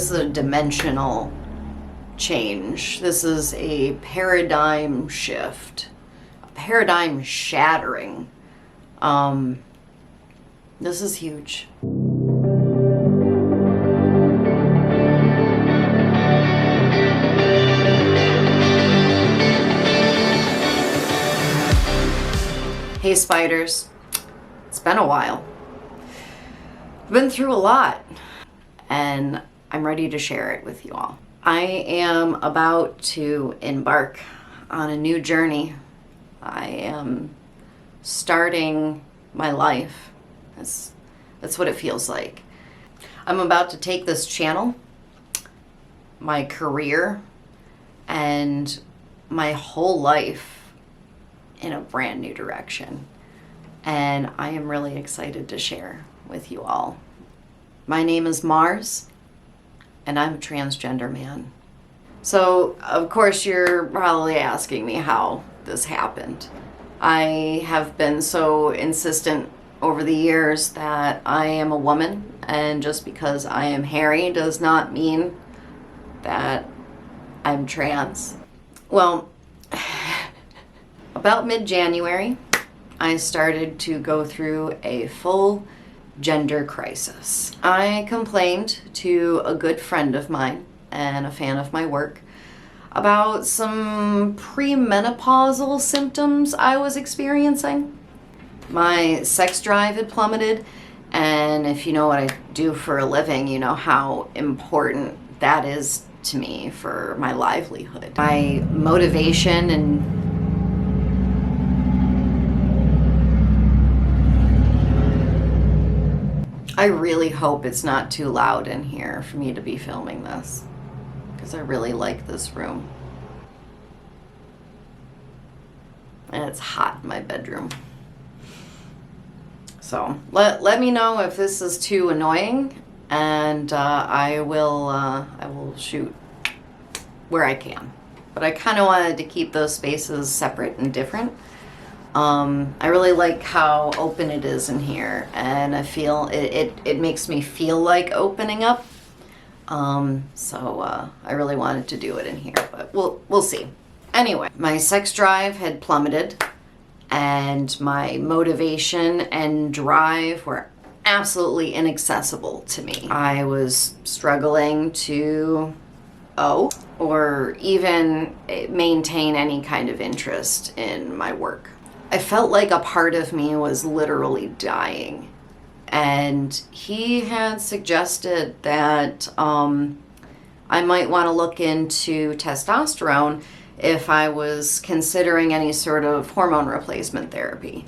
This is a dimensional change. This is a paradigm shift, a paradigm shattering. This is huge. Hey spiders, it's been a while. I've been through a lot and I'm ready to share it with you all. I am about to embark on a new journey. I am starting my life. That's what it feels like. I'm about to take this channel, my career, and my whole life in a brand new direction. And I am really excited to share with you all. My name is Mars, and I'm a transgender man. So, of course, you're probably asking me how this happened. I have been so insistent over the years that I am a woman, and just because I am hairy does not mean that I'm trans. Well, about mid-January, I started to go through a full gender crisis. I complained to a good friend of mine and a fan of my work about some premenopausal symptoms I was experiencing. My sex drive had plummeted, and if you know what I do for a living, you know how important that is to me for my livelihood. My motivation and I really hope it's not too loud in here for me to be filming this, because I really like this room. And it's hot in my bedroom. So let me know if this is too annoying, and I will shoot where I can. But I kind of wanted to keep those spaces separate and different. I really like how open it is in here, and I feel it makes me feel like opening up. So I really wanted to do it in here, but we'll see. Anyway, my sex drive had plummeted, and my motivation and drive were absolutely inaccessible to me. I was struggling to or even maintain any kind of interest in my work. I felt like a part of me was literally dying. And he had suggested that I might want to look into testosterone if I was considering any sort of hormone replacement therapy.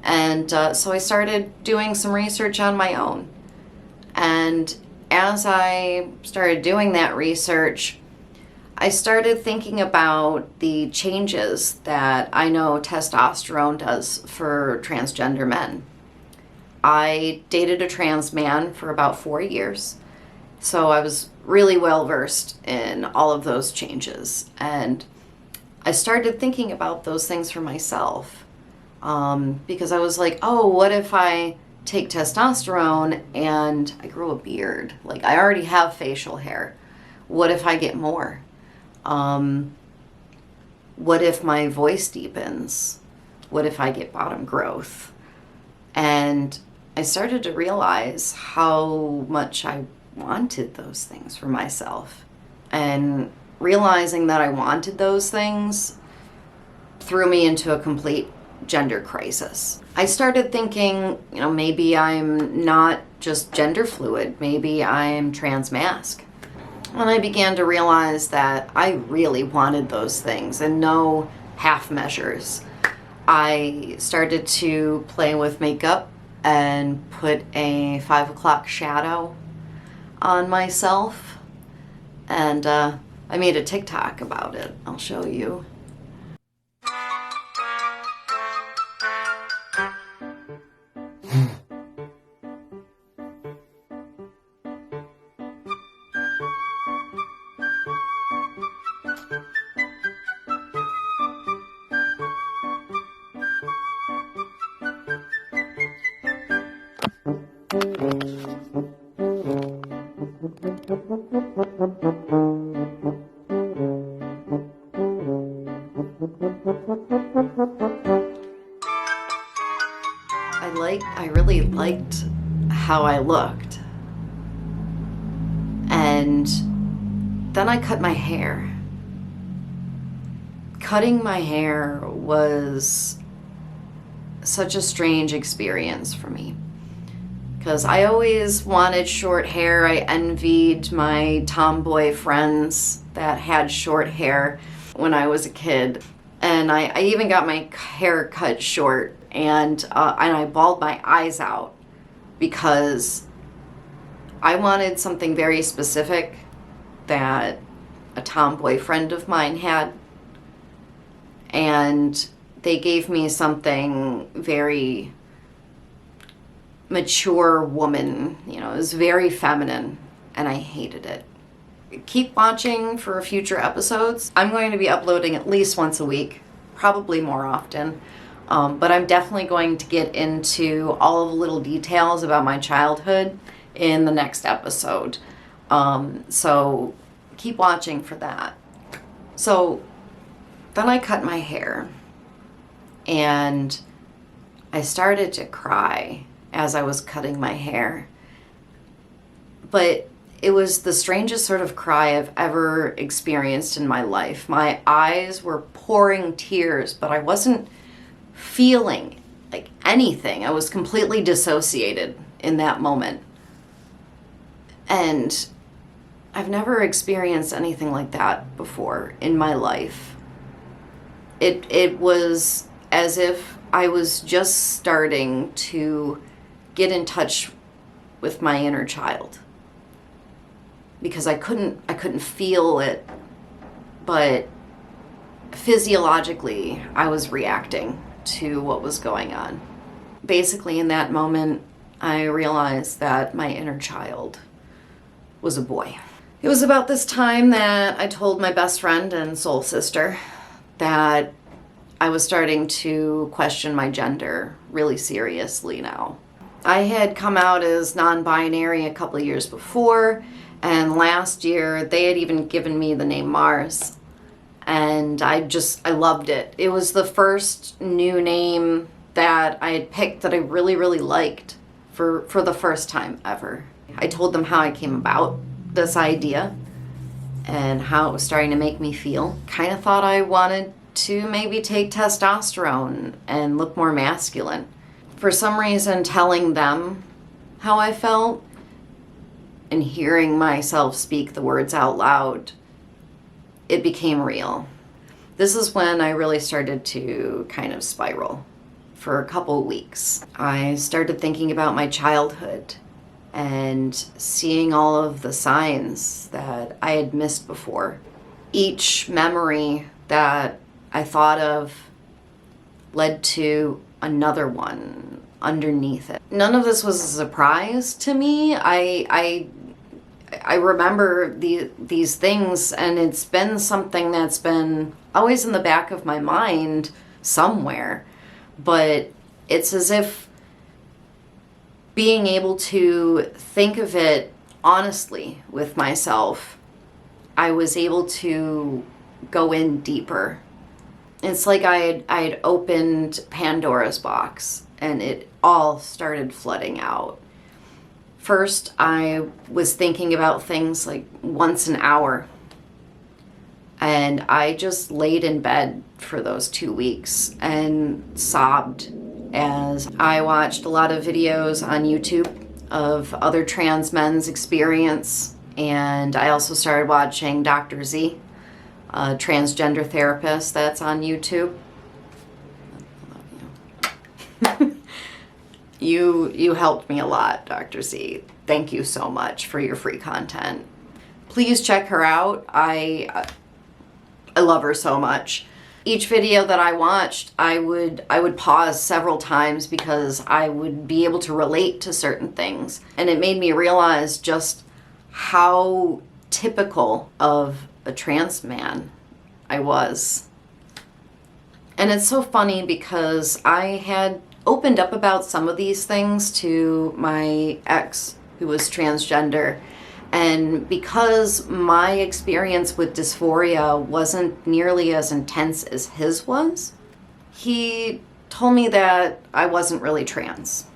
And so I started doing some research on my own. And as I started doing that research, I started thinking about the changes that I know testosterone does for transgender men. I dated a trans man for about 4 years, so I was really well versed in all of those changes. And I started thinking about those things for myself, because I was like, oh, what if I take testosterone and I grow a beard? Like, I already have facial hair. What if I get more? What if my voice deepens? What if I get bottom growth? And I started to realize how much I wanted those things for myself. And realizing that I wanted those things threw me into a complete gender crisis. I started thinking, maybe I'm not just gender fluid, maybe I'm transmasc. And I began to realize that I really wanted those things and no half measures. I started to play with makeup and put a 5 o'clock shadow on myself. And I made a TikTok about it. I'll show you. I really liked how I looked. And then I cut my hair. Cutting my hair was such a strange experience for me, because I always wanted short hair. I envied my tomboy friends that had short hair when I was a kid. And I even got my hair cut short, and I balled my eyes out because I wanted something very specific that a tomboy friend of mine had. And they gave me something very mature woman, it was very feminine, and I hated it. Keep watching for future episodes. I'm going to be uploading at least once a week, probably more often, but I'm definitely going to get into all of the little details about my childhood in the next episode. So keep watching for that. So then I cut my hair, and I started to cry as I was cutting my hair. But it was the strangest sort of cry I've ever experienced in my life. My eyes were pouring tears, but I wasn't feeling like anything. I was completely dissociated in that moment. And I've never experienced anything like that before in my life. It was as if I was just starting to get in touch with my inner child, because I couldn't feel it, but physiologically I was reacting to what was going on. Basically, in that moment, I realized that my inner child was a boy. It was about this time that I told my best friend and soul sister that I was starting to question my gender really seriously now. I had come out as non-binary a couple of years before, and last year they had even given me the name Mars, and I loved it. It was the first new name that I had picked that I really, really liked for the first time ever. I told them how I came about this idea and how it was starting to make me feel. Kind of thought I wanted to maybe take testosterone and look more masculine. For some reason, telling them how I felt and hearing myself speak the words out loud, it became real. This is when I really started to kind of spiral for a couple of weeks. I started thinking about my childhood and seeing all of the signs that I had missed before. Each memory that I thought of led to another one underneath it. None of this was a surprise to me. I remember these things, and it's been something that's been always in the back of my mind somewhere. But it's as if being able to think of it honestly with myself, I was able to go in deeper. It's like I had opened Pandora's box, and it all started flooding out. First, I was thinking about things like once an hour, and I just laid in bed for those 2 weeks and sobbed as I watched a lot of videos on YouTube of other trans men's experience, and I also started watching Dr. Z, a transgender therapist that's on YouTube. I love you. You helped me a lot, Dr. Z. Thank you so much for your free content. Please check her out. I love her so much. Each video that I watched, I would pause several times because I would be able to relate to certain things. And it made me realize just how typical of a trans man I was. And it's so funny because I had opened up about some of these things to my ex, who was transgender, And because my experience with dysphoria wasn't nearly as intense as his was, he told me that I wasn't really trans.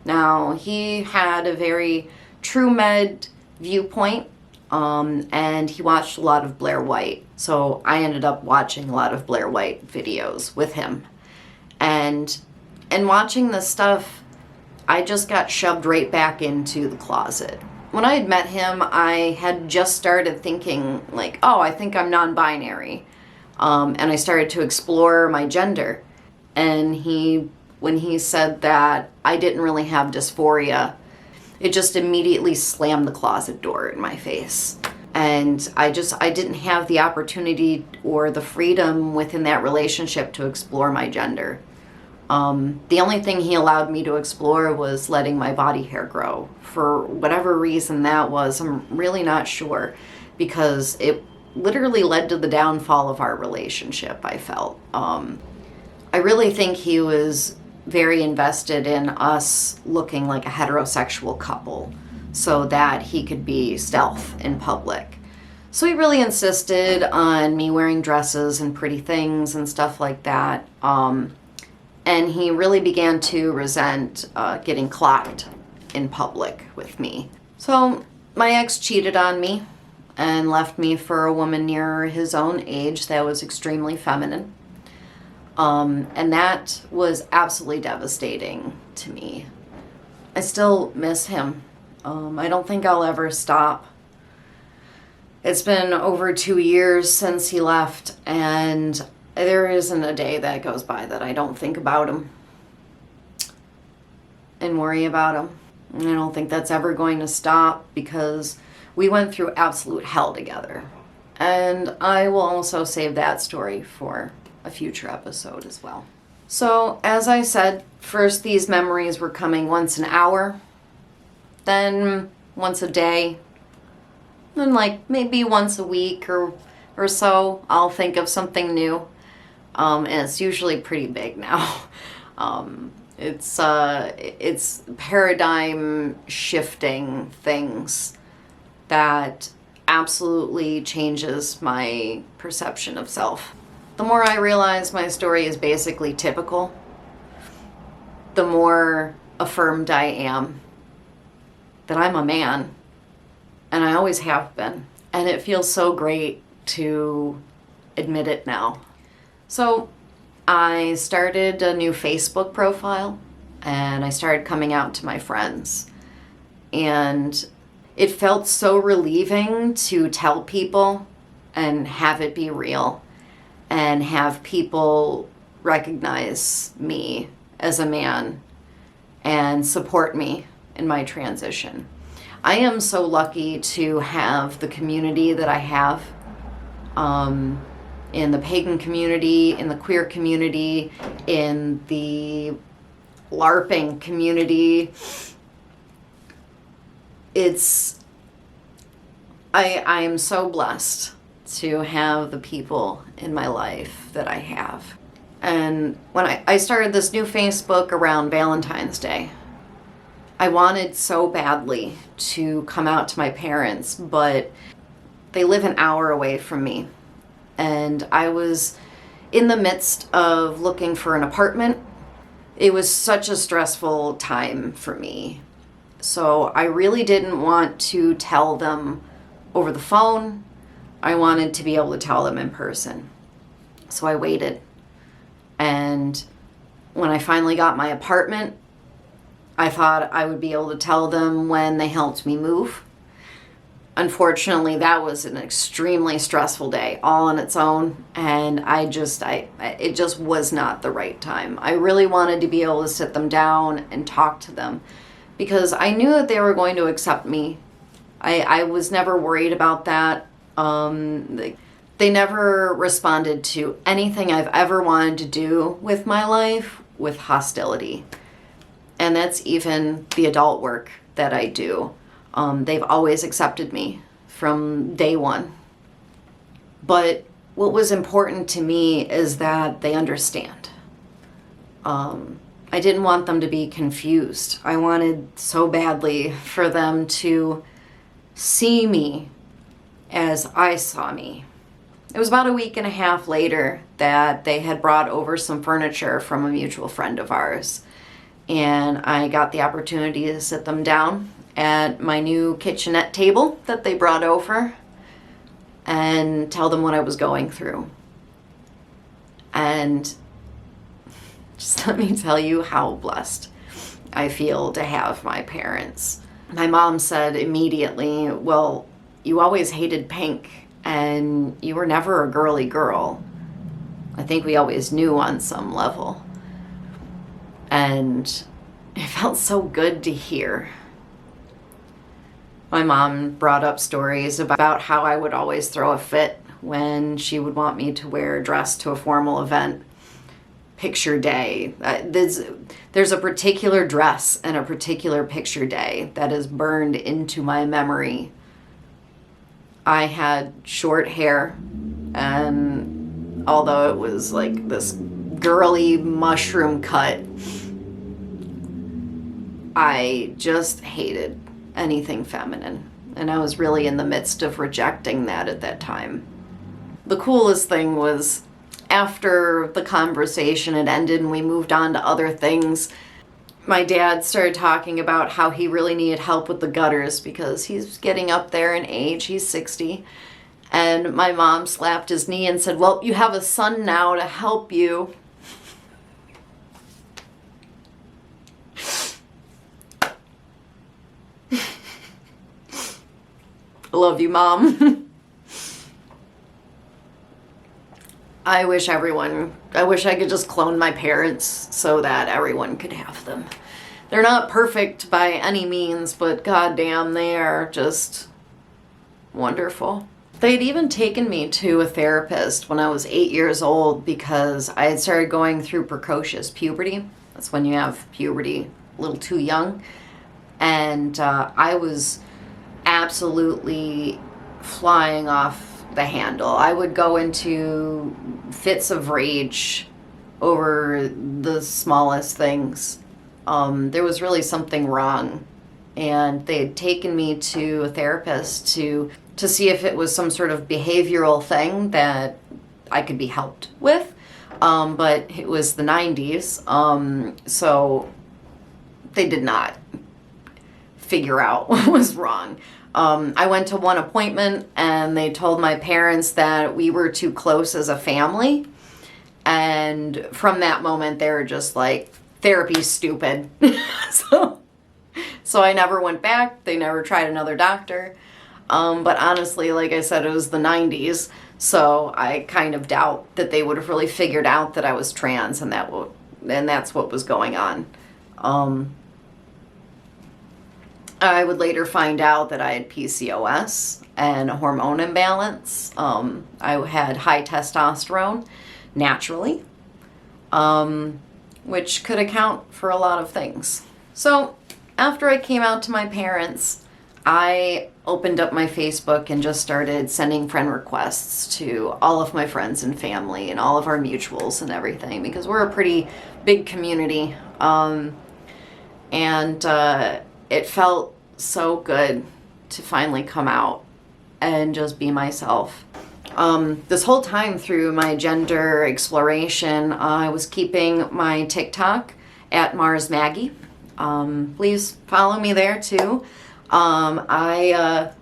Now, he had a very true med viewpoint, and he watched a lot of Blair White. So I ended up watching a lot of Blair White videos with him. And watching this stuff, I just got shoved right back into the closet. When I had met him, I had just started thinking like, oh, I think I'm non-binary. And I started to explore my gender. And when he said that I didn't really have dysphoria, it just immediately slammed the closet door in my face. And I didn't have the opportunity or the freedom within that relationship to explore my gender. The only thing he allowed me to explore was letting my body hair grow. For whatever reason that was, I'm really not sure, because it literally led to the downfall of our relationship, I felt. I really think he was very invested in us looking like a heterosexual couple so that he could be stealth in public. So he really insisted on me wearing dresses and pretty things and stuff like that. And he really began to resent getting clocked in public with me. So my ex cheated on me and left me for a woman near his own age that was extremely feminine. And that was absolutely devastating to me. I still miss him. I don't think I'll ever stop. It's been over 2 years since he left, and there isn't a day that goes by that I don't think about him and worry about him. And I don't think that's ever going to stop, because we went through absolute hell together. And I will also save that story for a future episode as well. So, as I said, first these memories were coming once an hour, then once a day, then like maybe once a week or so I'll think of something new. And it's usually pretty big now. It's paradigm shifting things that absolutely changes my perception of self. The more I realize my story is basically typical, the more affirmed I am that I'm a man, and I always have been. And it feels so great to admit it now. So I started a new Facebook profile, and I started coming out to my friends. And it felt so relieving to tell people and have it be real, and have people recognize me as a man and support me in my transition. I am so lucky to have the community that I have, in the pagan community, in the queer community, in the LARPing community. I am so blessed to have the people in my life that I have. And when I started this new Facebook around Valentine's Day, I wanted so badly to come out to my parents, but they live an hour away from me. And I was in the midst of looking for an apartment. It was such a stressful time for me. So I really didn't want to tell them over the phone. I wanted to be able to tell them in person. So I waited. And when I finally got my apartment, I thought I would be able to tell them when they helped me move. Unfortunately, that was an extremely stressful day all on its own, and it just was not the right time. I really wanted to be able to sit them down and talk to them, because I knew that they were going to accept me. I was never worried about that. They never responded to anything I've ever wanted to do with my life with hostility. And that's even the adult work that I do. They've always accepted me from day one. But what was important to me is that they understand. I didn't want them to be confused. I wanted so badly for them to see me as I saw me. It was about a week and a half later that they had brought over some furniture from a mutual friend of ours. And I got the opportunity to sit them down at my new kitchenette table that they brought over and tell them what I was going through. And just let me tell you how blessed I feel to have my parents. My mom said immediately, well, you always hated pink and you were never a girly girl. I think we always knew on some level. And it felt so good to hear. My mom brought up stories about how I would always throw a fit when she would want me to wear a dress to a formal event. Picture day. There's a particular dress and a particular picture day that is burned into my memory. I had short hair, and although it was like this girly mushroom cut, I just hated anything feminine. And I was really in the midst of rejecting that at that time. The coolest thing was after the conversation had ended and we moved on to other things, my dad started talking about how he really needed help with the gutters because he's getting up there in age. He's 60. And my mom slapped his knee and said, well, you have a son now to help you. I love you, Mom. I wish I could just clone my parents so that everyone could have them. They're not perfect by any means, but goddamn, they are just wonderful. They'd even taken me to a therapist when I was 8 years old because I had started going through precocious puberty. That's when you have puberty a little too young. And I was absolutely flying off the handle. I would go into fits of rage over the smallest things. There was really something wrong, and they had taken me to a therapist to see if it was some sort of behavioral thing that I could be helped with, but it was the 90s, so they did not figure out what was wrong. I went to one appointment and they told my parents that we were too close as a family. And from that moment, they were just like, therapy's stupid. So I never went back. They never tried another doctor. But honestly, like I said, it was the 90s. So I kind of doubt that they would have really figured out that I was trans and that's what was going on. I would later find out that I had PCOS and a hormone imbalance. I had high testosterone naturally, which could account for a lot of things. So after I came out to my parents, I opened up my Facebook and just started sending friend requests to all of my friends and family and all of our mutuals and everything because we're a pretty big community. It felt so good to finally come out and just be myself. This whole time through my gender exploration, I was keeping my TikTok at Mars Maggie. Please follow me there too. I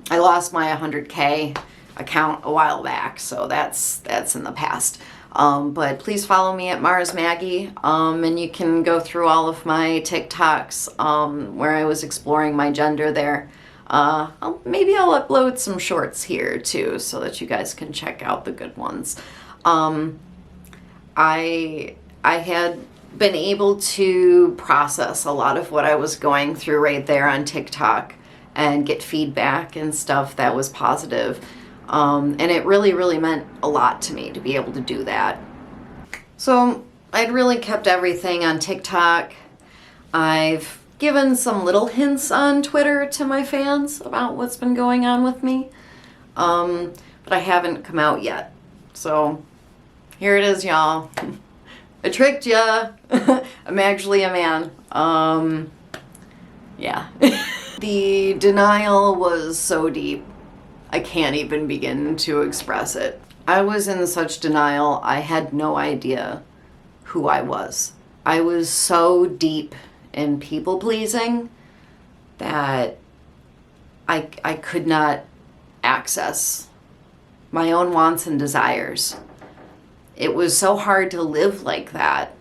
lost my 100K account a while back, so that's in the past. But please follow me at Mars Maggie, and you can go through all of my TikToks where I was exploring my gender there. Maybe I'll upload some shorts here too so that you guys can check out the good ones. I had been able to process a lot of what I was going through right there on TikTok and get feedback and stuff that was positive. And it really, really meant a lot to me to be able to do that. So I'd really kept everything on TikTok. I've given some little hints on Twitter to my fans about what's been going on with me. But I haven't come out yet. So here it is, y'all. I tricked ya. I'm actually a man. Yeah. The denial was so deep, I can't even begin to express it. I was in such denial, I had no idea who I was. I was so deep in people pleasing that I could not access my own wants and desires. It was so hard to live like that.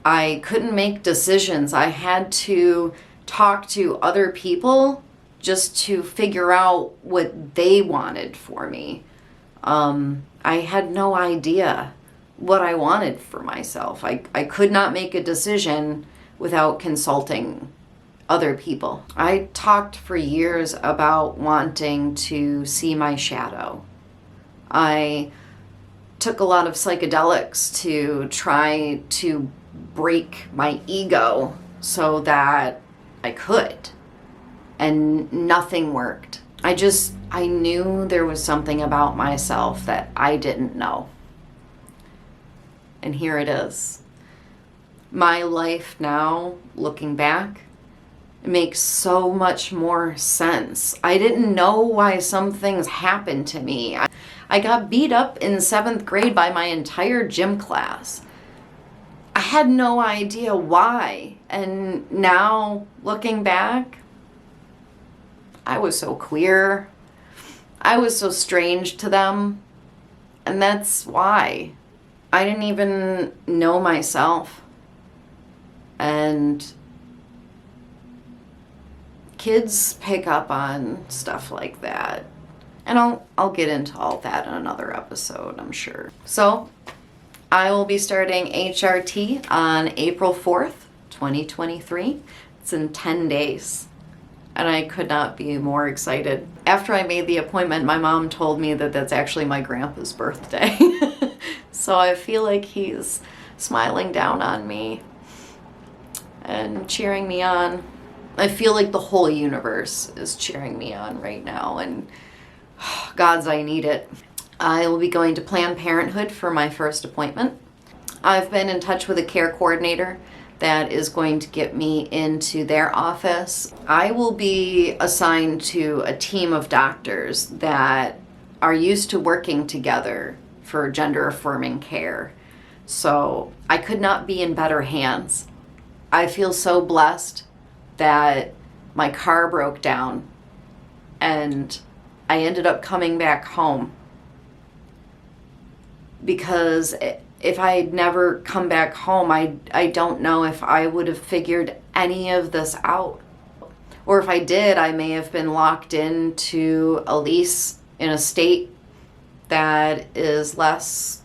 I couldn't make decisions. I had to talk to other people just to figure out what they wanted for me. I had no idea what I wanted for myself. I could not make a decision without consulting other people. I talked for years about wanting to see my shadow. I took a lot of psychedelics to try to break my ego so that I could, and nothing worked. I knew there was something about myself that I didn't know. And here it is. My life now, looking back, makes so much more sense. I didn't know why some things happened to me. I got beat up in 7th grade by my entire gym class. I had no idea why. And now, looking back, I was so queer. I was so strange to them. And that's why. I didn't even know myself. And kids pick up on stuff like that. And I'll get into all that in another episode, I'm sure. So, I will be starting HRT on April 4th, 2023. It's in 10 days. And I could not be more excited. After I made the appointment, my mom told me that that's actually my grandpa's birthday. So I feel like he's smiling down on me and cheering me on. I feel like the whole universe is cheering me on right now, and God's, I need it. I will be going to Planned Parenthood for my first appointment. I've been in touch with a care coordinator that is going to get me into their office. I will be assigned to a team of doctors that are used to working together for gender affirming care. So I could not be in better hands. I feel so blessed that my car broke down and I ended up coming back home, because if I had never come back home, I don't know if I would have figured any of this out. Or if I did, I may have been locked into a lease in a state that is less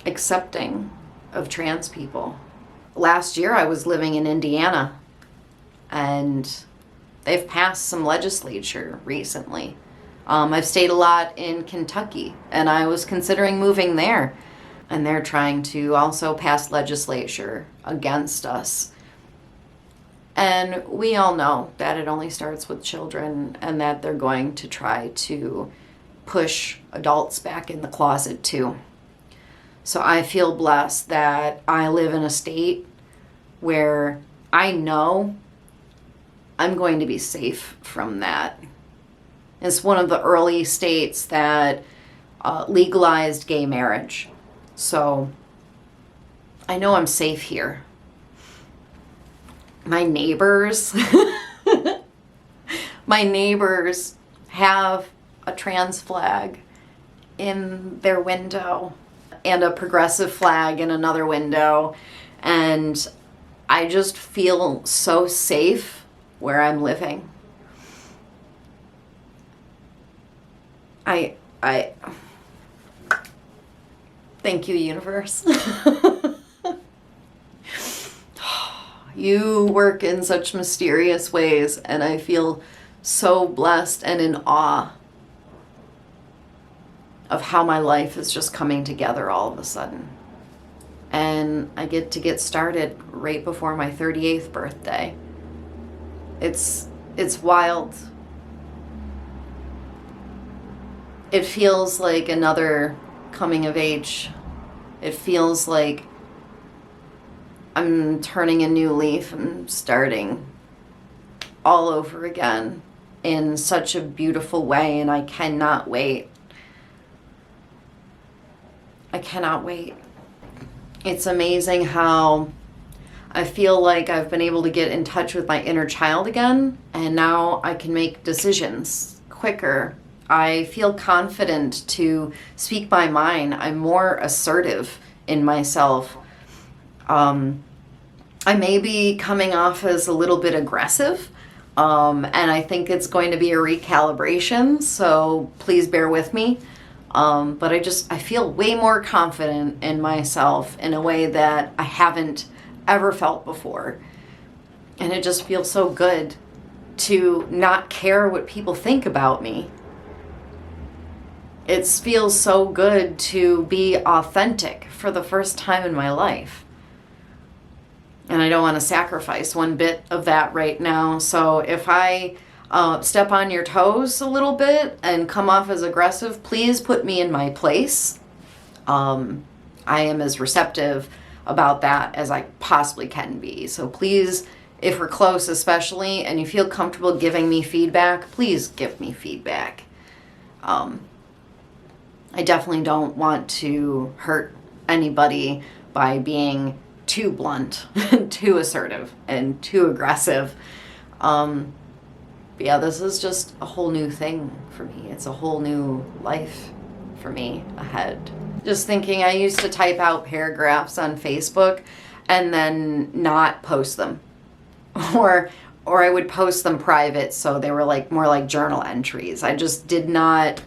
accepting of trans people. Last year I was living in Indiana, and they've passed some legislature recently. I've stayed a lot in Kentucky, and I was considering moving there. And they're trying to also pass legislature against us. And we all know that it only starts with children, and that they're going to try to push adults back in the closet too. So I feel blessed that I live in a state where I know I'm going to be safe from that. It's one of the early states that legalized gay marriage. So I know I'm safe here. My neighbors, have a trans flag in their window and a progressive flag in another window. And I just feel so safe where I'm living. I thank you, universe. You work in such mysterious ways, and I feel so blessed and in awe of how my life is just coming together all of a sudden. And I get to get started right before my 38th birthday. It's wild. It feels like another coming of age. It feels like I'm turning a new leaf and starting all over again. in such a beautiful way, and I cannot wait. I cannot wait. It's amazing how I feel like I've been able to get in touch with my inner child again, and now I can make decisions quicker. I feel confident to speak my mind. I'm more assertive in myself. I may be coming off as a little bit aggressive, and I think it's going to be a recalibration, so please bear with me. But I feel way more confident in myself in a way that I haven't ever felt before. And it just feels so good to not care what people think about me. It feels so good to be authentic for the first time in my life. And I don't want to sacrifice one bit of that right now. So if I step on your toes a little bit and come off as aggressive, please put me in my place. I am as receptive about that as I possibly can be. So please, if we're close especially, and you feel comfortable giving me feedback, please give me feedback. I definitely don't want to hurt anybody by being too blunt, too assertive, and too aggressive. But yeah, this is just a whole new thing for me. It's a whole new life for me ahead. Just thinking, I used to type out paragraphs on Facebook and then not post them. Or I would post them private, so they were like more like journal entries. I did not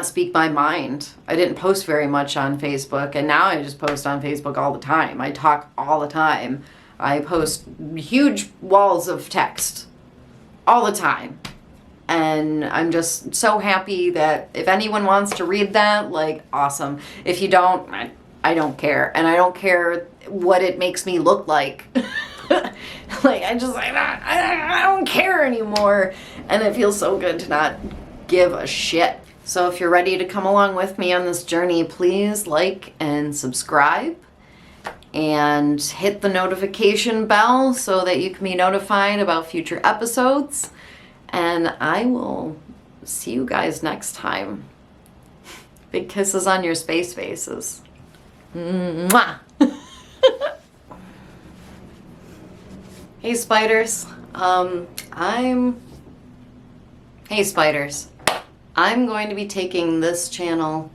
speak my mind. I didn't post very much on Facebook, and now I just post on Facebook all the time. I talk all the time. I post huge walls of text all the time. And I'm just so happy that if anyone wants to read that, like, awesome. If you don't, I don't care. And I don't care what it makes me look like. Like, I don't care anymore. And it feels so good to not give a shit. So if you're ready to come along with me on this journey, please like and subscribe. And hit the notification bell so that you can be notified about future episodes. And I will see you guys next time. Big kisses on your space faces. Mwah! Hey spiders. Hey spiders. I'm going to be taking this channel.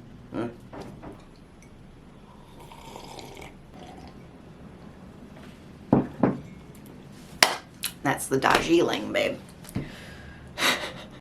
That's the Darjeeling, babe.